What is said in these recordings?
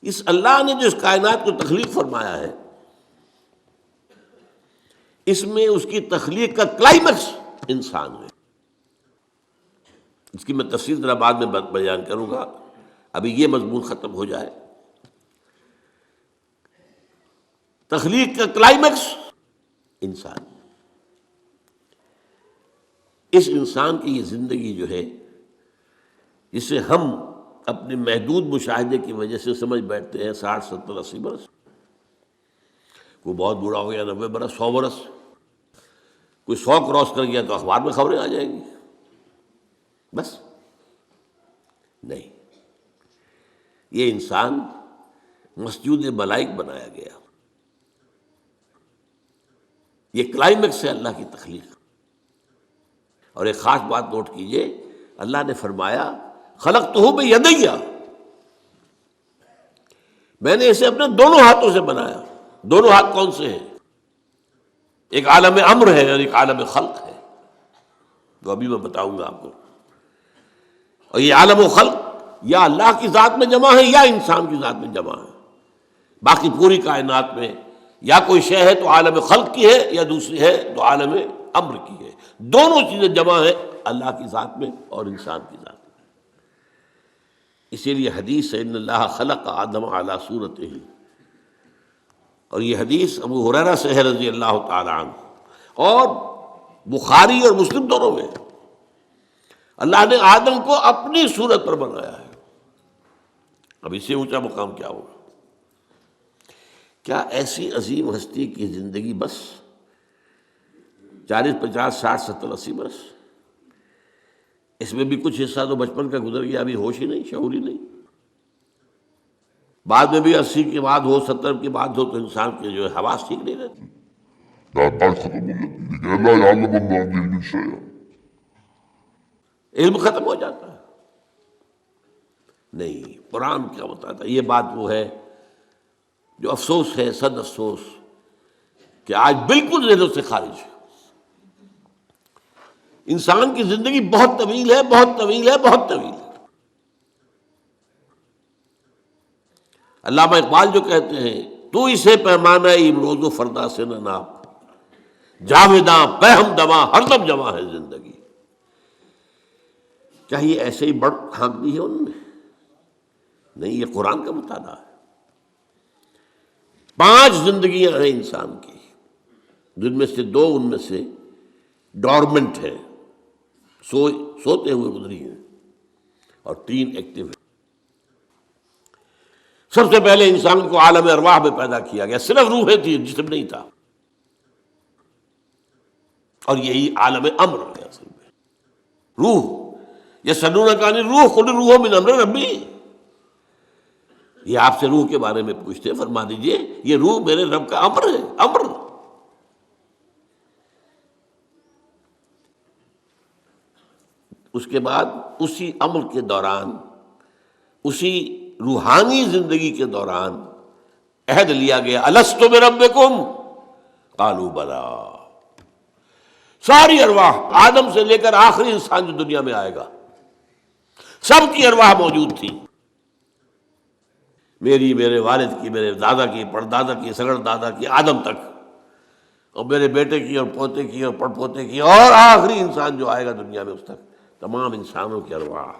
اس اللہ نے جو اس کائنات کو تخلیق فرمایا ہے، اس میں اس کی تخلیق کا کلائمیکس انسان ہے۔ اس کی میں تفصیل ذرا بعد میں بیان کروں گا، ابھی یہ مضمون ختم ہو جائے۔ تخلیق کا کلائمیکس انسان، اس انسان کی یہ زندگی جو ہے، جسے ہم اپنے محدود مشاہدے کی وجہ سے سمجھ بیٹھتے ہیں 60 70 80 برس، کوئی بہت بوڑھا ہو گیا 90 برس 100 برس، کوئی 100 کراس کر گیا تو اخبار میں خبریں آ جائیں گی، بس نہیں، یہ انسان مسجود ملائک بنایا گیا، یہ کلائمیکس ہے اللہ کی تخلیق۔ اور ایک خاص بات نوٹ کیجئے، اللہ نے فرمایا خلقتہ بیدی، میں نے اسے اپنے دونوں ہاتھوں سے بنایا۔ دونوں ہاتھ کون سے ہیں؟ ایک عالم امر ہے اور ایک عالم خلق ہے، تو ابھی میں بتاؤں گا آپ کو۔ اور یہ عالم و خلق یا اللہ کی ذات میں جمع ہے یا انسان کی ذات میں جمع ہے۔ باقی پوری کائنات میں یا کوئی شے ہے تو عالم خلق کی ہے، یا دوسری ہے تو عالم امر کی ہے، دونوں چیزیں جمع ہیں اللہ کی ذات میں اور انسان کی ذات میں۔ اسی لیے حدیث ہے ان اللہ خلق آدم علی صورتہ، اور یہ حدیث ابو ہریرہ سے ہے رضی اللہ تعالی عنہ، اور بخاری اور مسلم دونوں میں اللہ نے آدم کو اپنی صورت پر بنایا ہے۔ اب اس سے اونچا مقام کیا ہوگا؟ کیا ایسی عظیم ہستی کی زندگی بس 40 50 60 70 80 برس؟ اس میں بھی کچھ حصہ تو بچپن کا گزر گیا، ابھی ہوش ہی نہیں، شعور ہی نہیں۔ بعد میں بھی 80 کے بعد ہو 70 کے بعد ہو تو انسان کے جو ہے حواس ٹھیک نہیں رہتی، داعش ختم ہو جاتی، لیکن اللہ یعلم ما فی علم شیئا، علم ختم ہو جاتا ہے۔ نہیں، قرآن کیا بتاتا ہے؟ یہ بات وہ ہے جو افسوس ہے، صد افسوس، کہ آج بالکل ذہنوں سے خارج ہے۔ انسان کی زندگی بہت طویل ہے، بہت طویل ہے، بہت طویل ہے۔ علامہ اقبال جو کہتے ہیں تو اسے پیمانہ امروز و فردا سے نہ ناپ، جاویداں پہم دماں ہر دم جمع ہے زندگی۔ کیا یہ ایسے ہی بڑھ ہانک دی ہے ان میں؟ نہیں، یہ قرآن کا مطالعہ ہے۔ 5 زندگیاں ہیں انسان کی، جن میں سے 2 ان میں سے ڈورمنٹ ہیں، سوتے ہوئے گزری ہیں، اور 3 ایکٹیو ہیں۔ سب سے پہلے انسان کو عالم ارواح میں پیدا کیا گیا، صرف روحیں تھی، جسم نہیں تھا، اور یہی عالم امر ہے اصل میں۔ روح، یسألونک عن الروح قل الروح من امر ربی، یہ آپ سے روح کے بارے میں پوچھتے ہیں، فرما دیجئے یہ روح میرے رب کا امر ہے، امر۔ اس کے بعد اسی عمل کے دوران، اسی روحانی زندگی کے دوران عہد لیا گیا، الست بربکم قالوا بلی۔ ساری ارواح، آدم سے لے کر آخری انسان جو دنیا میں آئے گا، سب کی ارواح موجود تھی، میری، میرے والد کی، میرے دادا کی، پردادا کی، سگڑ دادا کی، آدم تک، اور میرے بیٹے کی اور پوتے کی اور پڑ پوتے کی، اور آخری انسان جو آئے گا دنیا میں اس تک، تمام انسانوں کی ارواح۔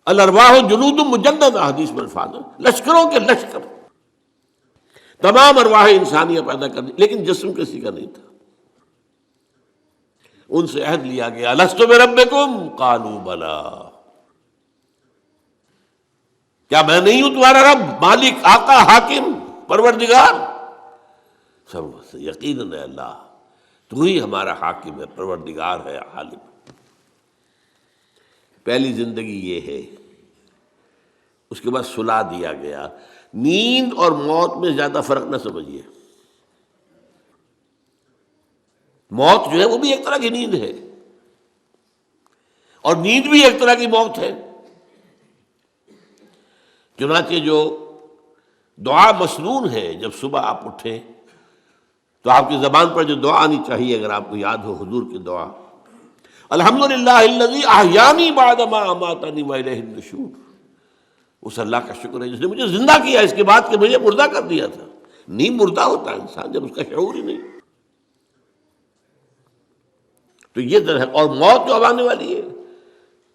الارواح جنود مجندہ، حدیث میں الفاظ ہے، لشکروں کے لشکر، تمام ارواح انسانیہ پیدا کر دی، لیکن جسم کسی کا نہیں تھا۔ ان سے عہد لیا گیا، الست بربکم قالوا بلی، کیا میں نہیں ہوں تمہارا رب، مالک، آقا، حاکم، پروردگار؟ سب یقیناً ہے اللہ، تو ہی ہمارا حاکم ہے، پروردگار ہے، عالم۔ پہلی زندگی یہ ہے۔ اس کے بعد سلا دیا گیا۔ نیند اور موت میں زیادہ فرق نہ سمجھیے، موت جو ہے وہ بھی ایک طرح کی نیند ہے، اور نیند بھی ایک طرح کی موت ہے۔ چنانچہ جو دعا مسنون ہے، جب صبح آپ اٹھیں تو آپ کی زبان پر جو دعا آنی چاہیے، اگر آپ کو یاد ہو حضور کی دعا، الحمدللہ الذی احیانی بعد ما اماتنی والیہ النشور، اس اللہ کا شکر ہے جس نے مجھے زندہ کیا اس کے بعد کہ مجھے مردہ کر دیا تھا. نیم مردہ ہوتا ہے انسان جب اس کا شعور ہی نہیں. تو یہ در ہے. اور موت جو اب آنے والی ہے،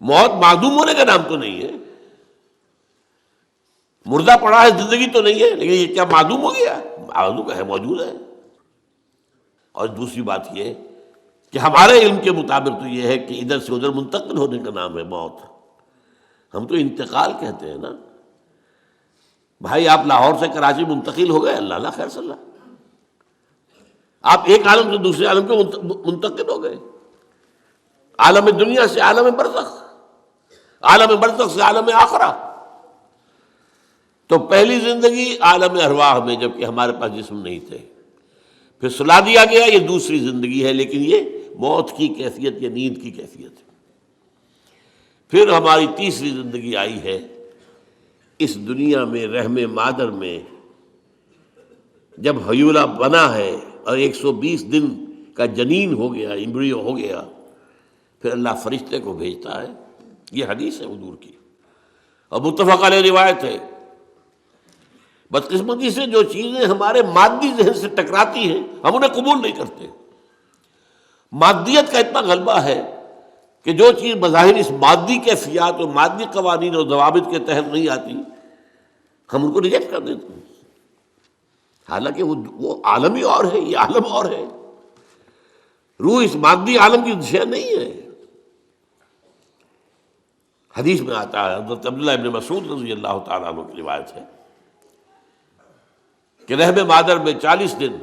موت معدوم ہونے کا نام تو نہیں ہے. مردہ پڑا ہے، زندگی تو نہیں ہے، لیکن یہ کیا معدوم ہو گیا؟ معدوم ہے، موجود ہے. اور دوسری بات یہ کہ ہمارے علم کے مطابق تو یہ ہے کہ ادھر سے ادھر منتقل ہونے کا نام ہے موت. ہم تو انتقال کہتے ہیں نا. بھائی آپ لاہور سے کراچی منتقل ہو گئے، اللہ اللہ خیر صلی اللہ، آپ ایک عالم سے دوسرے عالم کے منتقل ہو گئے. عالم دنیا سے عالم برزخ، عالم برزخ سے عالم آخرہ. تو پہلی زندگی عالم ارواح میں جبکہ ہمارے پاس جسم نہیں تھے، پھر سلا دیا گیا، یہ دوسری زندگی ہے، لیکن یہ موت کی کیفیت یا نیند کی کیفیت ہے. پھر ہماری تیسری زندگی آئی ہے اس دنیا میں رحم مادر میں، جب حیولہ بنا ہے اور 120 دن کا جنین ہو گیا، امبریو ہو گیا، پھر اللہ فرشتے کو بھیجتا ہے. یہ حدیث ہے حضور کی اور متفق علیہ روایت ہے. بدقسمتی سے جو چیزیں ہمارے مادی ذہن سے ٹکراتی ہیں ہم انہیں قبول نہیں کرتے. مادیت کا اتنا غلبہ ہے کہ جو چیز بظاہر اس مادی کیفیات اور مادی قوانین اور ضوابط کے تحت نہیں آتی ہم ان کو ریجیکٹ کر دیتے ہیں، حالانکہ وہ عالم ہی اور ہے، یہ عالم اور ہے. روح اس مادی عالم کی شے نہیں ہے. حدیث میں آتا ہے، حضرت عبداللہ ابن مسعود رضی اللہ تعالیٰ عنہ کی روایت ہے کہ رحم مادر میں 40 دن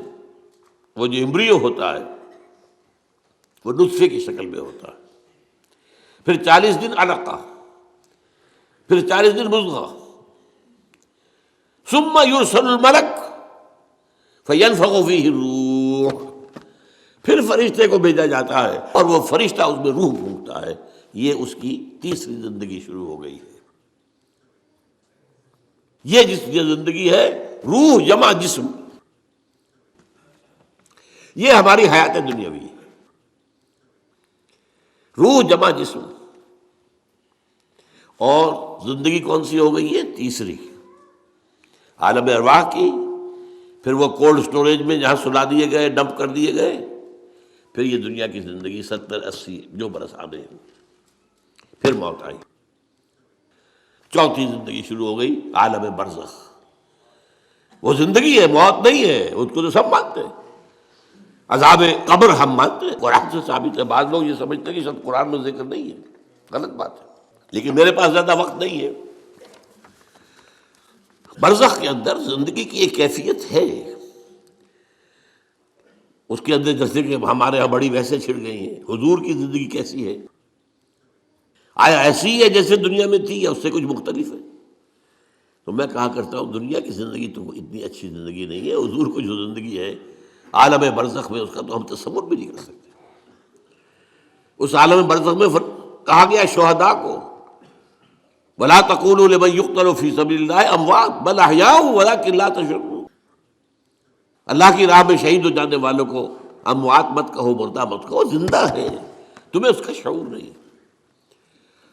وہ جو امبریو ہوتا ہے وہ نطفے کی شکل میں ہوتا ہے، پھر 40 دن علقہ، پھر 40 دن مضغہ، ثم یرسل الملک فینفخ فیہ الروح، پھر فرشتے کو بھیجا جاتا ہے اور وہ فرشتہ اس میں روح پھونکتا ہے. یہ اس کی تیسری زندگی شروع ہو گئی ہے. یہ جس کی زندگی ہے روح جمع جسم، یہ ہماری حیات دنیاوی ہے. روح جمع جسم. اور زندگی کون سی ہو گئی ہے؟ تیسری، عالم ارواح کی. پھر وہ کولڈ سٹوریج میں جہاں سلا دیے گئے، ڈمپ کر دیے گئے. پھر یہ دنیا کی زندگی 70-80 جو برس آنے ہیں. پھر موت آئی. چوتھی زندگی شروع ہو گئی، عالم برزخ. وہ زندگی ہے، موت نہیں ہے. اس کو تو سب مانتے ہیں. عذاب قبر ہم مانتے ہیں، قرآن سے ثابت ہے. بعض لوگ یہ سمجھتے ہیں کہ شاید قرآن میں ذکر نہیں ہے، غلط بات ہے، لیکن میرے پاس زیادہ وقت نہیں ہے. برزخ کے اندر زندگی کی ایک کیفیت ہے. اس کے اندر جیسے کہ ہمارے یہاں بڑی ویسے چھڑ گئی ہیں، حضور کی زندگی کیسی ہے؟ آیا ایسی ہے جیسے دنیا میں تھی یا اس سے کچھ مختلف ہے؟ تو میں کہا کرتا ہوں دنیا کی زندگی تو اتنی اچھی زندگی نہیں ہے. حضور کو جو زندگی ہے عالم برزخ میں، اس کا تو ہم تصور بھی نہیں کر سکتے. اس عالم برزخ میں کہا گیا شہداء کو وَلَا تَقُولُوا لِمَن يُقْتَلُ فِي سَبِيلِ اللَّهِ أَمْوَاتٌ بَلْ أَحْيَاءٌ وَلَٰكِن لَا تَشْعُرُونَ. اللہ کی راہ میں شہید ہو جانے والوں کو اموات مت کہو، مردہ مت کہو، زندہ ہے. تمہیں اس کا شعور نہیں.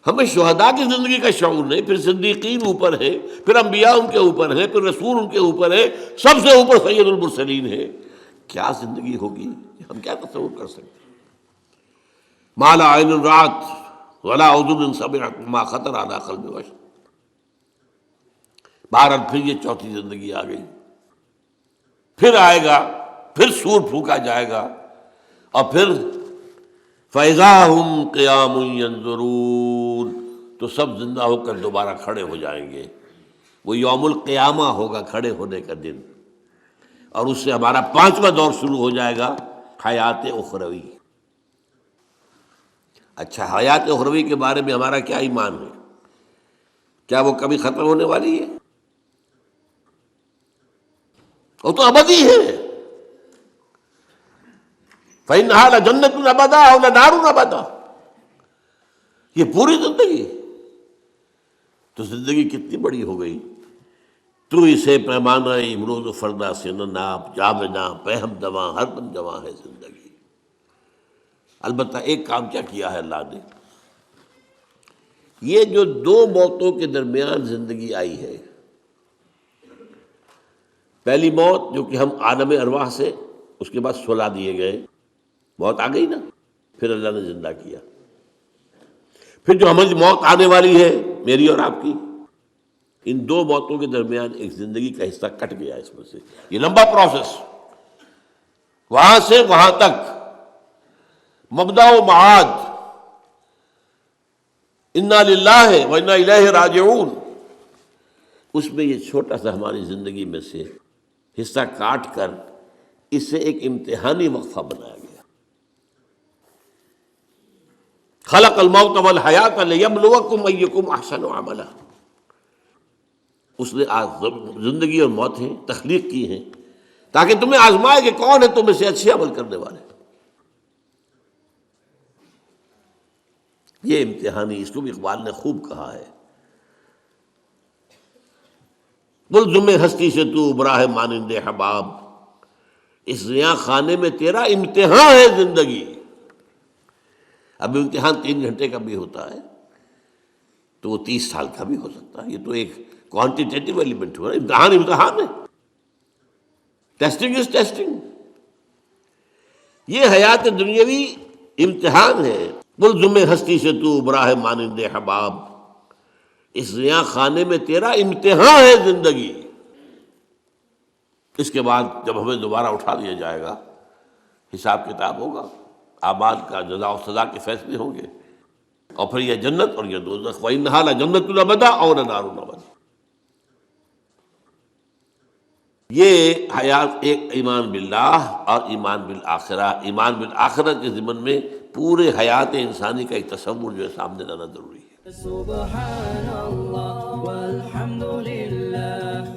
ہمیں شہداء کی زندگی کا شعور نہیں. پھر صدیقین اوپر ہے، پھر انبیاء ان کے اوپر ہے، پھر رسول ان کے اوپر ہے، سب سے اوپر سید المرسلین ہے. کیا زندگی ہوگی؟ ہم کیا تصور کر سکتے ہیں؟ ما لا عین رأت ولا اذن سمعت ما خطر علی قلب بشر. بہرحال پھر یہ چوتھی زندگی آ گئی. پھر آئے گا، پھر سور پھونکا جائے گا، اور پھر فَإِذَا هُمْ قِيَامٌ يَنظُرُونَ، تو سب زندہ ہو کر دوبارہ کھڑے ہو جائیں گے. وہ یوم القیامہ ہوگا، کھڑے ہونے کا دن. اور اس سے ہمارا 5واں دور شروع ہو جائے گا، حیات اخروی. اچھا، حیات اخروی کے بارے میں ہمارا کیا ایمان ہے؟ کیا وہ کبھی ختم ہونے والی ہے؟ وہ تو ابدی ہے. فَإِنَّهَا لَجَنَّةٌ أَبَدًا أَوْ لَنَارٌ أَبَدًا. یہ پوری زندگی. تو زندگی کتنی بڑی ہو گئی. تو اسے پیمانہ امروز و فردا سے نہ ناپ، جاویداں پہم دواں ہر دم جواں ہے زندگی. البتہ ایک کام کیا کیا ہے اللہ نے، یہ جو دو موتوں کے درمیان زندگی آئی ہے، پہلی موت جو کہ ہم عالم ارواح سے اس کے بعد سلا دیے گئے، موت آ گئی نا، پھر اللہ نے زندہ کیا، پھر جو ہمیں موت آنے والی ہے میری اور آپ کی، ان دو موتوں کے درمیان ایک زندگی کا حصہ کٹ گیا اس میں سے۔ یہ لمبا پروسیس، وہاں سے وہاں تک، مبدا و معاد، انا للہ و انا الیہ راجعون، اس میں یہ چھوٹا سا ہماری زندگی میں سے حصہ کاٹ کر اسے ایک امتحانی وقفہ بنایا گیا۔ خلق الموت والحیات لیبلوکم ایکم احسن عملا، اس نے زندگی اور موتیں تخلیق کی ہیں تاکہ تمہیں آزمائے کہ کون ہے تم میں سے اچھے عمل کرنے والے۔ یہ امتحانی، اس کو بھی اقبال نے خوب کہا ہے، ملزم ہستی سے تو براہ مانند حباب، اس زیاں خانے میں تیرا امتحان ہے زندگی۔ اب امتحان 3 گھنٹے کا بھی ہوتا ہے تو وہ 30 سال کا بھی ہو سکتا ہے، یہ تو ایک کوانٹیٹیو ایلیمنٹ ہوا، امتحان ہے، ٹیسٹنگ از ٹیسٹنگ۔ یہ حیات دنیاوی امتحان ہے، ملزم ہستی سے تو براہ مانند حباب، اس زیاں خانے میں تیرا امتحان ہے زندگی۔ اس کے بعد جب ہمیں دوبارہ اٹھا دیا جائے گا، حساب کتاب ہوگا، اعمال کا جزا و سزا کے فیصلے ہوں گے، اور پھر یہ جنت اور یہ دوزخ، وَإِنَّهَا لَجَنَّةُ الْأَبَدَىٰ أَوْ لَنَارُ الْأَبَدِيٰ۔ یہ حیات ایک ایمان باللہ اور ایمان بالآخرہ، ایمان بالآخرہ کے ضمن میں پورے حیات انسانی کا ایک تصور جو ہے سامنے لانا ضروری ہے۔ سبحان اللہ والحمد للہ